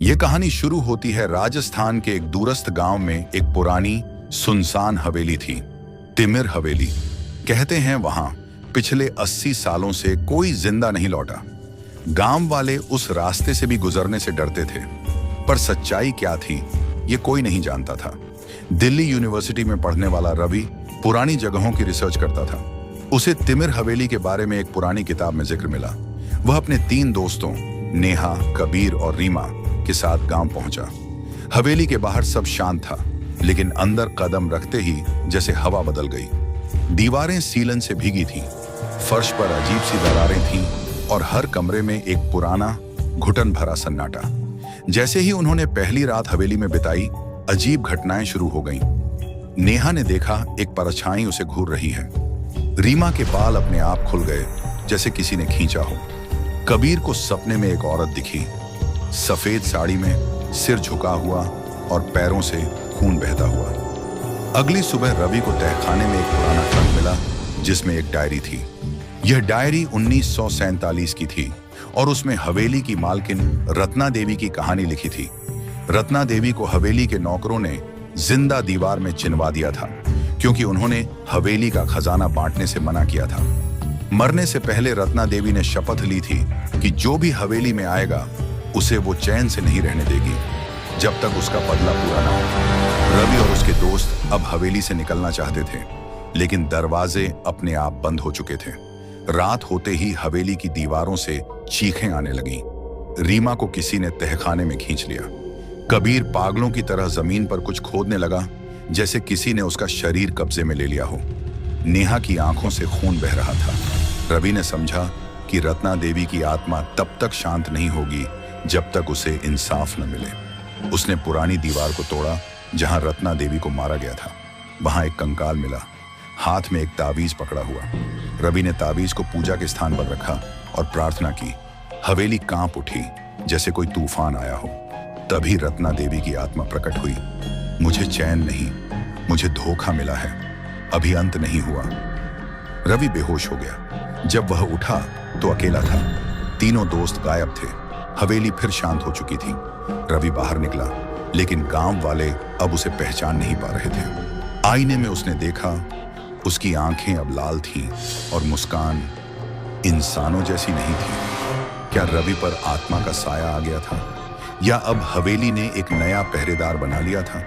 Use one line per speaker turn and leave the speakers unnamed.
ये कहानी शुरू होती है राजस्थान के एक दूरस्थ गांव में। एक पुरानी सुनसान हवेली थी, तिमिर हवेली। कहते हैं वहां पिछले 80 सालों से कोई जिंदा नहीं लौटा। गांव वाले उस रास्ते से भी गुजरने से डरते थे, पर सच्चाई क्या थी ये कोई नहीं जानता था। दिल्ली यूनिवर्सिटी में पढ़ने वाला रवि पुरानी जगहों की रिसर्च करता था। उसे तिमिर हवेली के बारे में एक पुरानी किताब में जिक्र मिला। वह अपने 3 दोस्तों नेहा, कबीर और रीमा के साथ गांव पहुंचा। हवेली के बाहर सब शांत था, लेकिन अंदर कदम रखते ही जैसे हवा बदल गई। दीवारें सीलन से भीगी थीं, फर्श पर अजीब सी दरारें थीं और हर कमरे में एक पुराना घुटन भरा सन्नाटा। जैसे ही उन्होंने पहली रात हवेली में बिताई, अजीब घटनाएं शुरू हो गईं। नेहा ने देखा एक परछाई उसे घूर रही है। रीमा के बाल अपने आप खुल गए जैसे किसी ने खींचा हो। कबीर को सपने में एक औरत दिखी, सफेद साड़ी में, सिर झुका हुआ और पैरों से खून बहता हुआ। अगली सुबह रवि को तहखाने में एक पुराना खत मिला जिसमें एक डायरी थी। यह डायरी 1947 की थी और उसमें हवेली की मालकिन रत्ना देवी की कहानी लिखी थी। रत्ना देवी को हवेली के नौकरों ने जिंदा दीवार में चिनवा दिया था, क्योंकि उन्होंने हवेली का खजाना बांटने से मना किया था। मरने से पहले रत्ना देवी ने शपथ ली थी कि जो भी हवेली में आएगा उसे वो चैन से नहीं रहने देगी जब तक उसका बदला पूरा ना हो। रवि और उसके दोस्त अब हवेली से निकलना चाहते थे, लेकिन दरवाजे अपने आप बंद हो चुके थे। रात होते ही हवेली की दीवारों से चीखें आने लगीं। रीमा को किसी ने तहखाने में खींच लिया। कबीर पागलों की तरह जमीन पर कुछ खोदने लगा, जैसे किसी ने उसका शरीर कब्जे में ले लिया हो। नेहा की आंखों से खून बह रहा था। रवि ने समझा कि रत्ना देवी की आत्मा तब तक शांत नहीं होगी जब तक उसे इंसाफ न मिले। उसने पुरानी दीवार को तोड़ा जहां रत्ना देवी को मारा गया था। वहां एक कंकाल मिला, हाथ में एक ताबीज पकड़ा हुआ। रवि ने ताबीज को पूजा के स्थान पर रखा और प्रार्थना की। हवेली कांप उठी जैसे कोई तूफान आया हो। तभी रत्ना देवी की आत्मा प्रकट हुई। मुझे चैन नहीं, मुझे धोखा मिला है, अभी अंत नहीं हुआ। रवि बेहोश हो गया। जब वह उठा तो अकेला था। तीनों दोस्त गायब थे। हवेली फिर शांत हो चुकी थी। रवि बाहर निकला, लेकिन गांव वाले अब उसे पहचान नहीं पा रहे थे। आईने में उसने देखा, उसकी आंखें अब लाल थीं और मुस्कान इंसानों जैसी नहीं थी। क्या रवि पर आत्मा का साया आ गया था, या अब हवेली ने एक नया पहरेदार बना लिया था?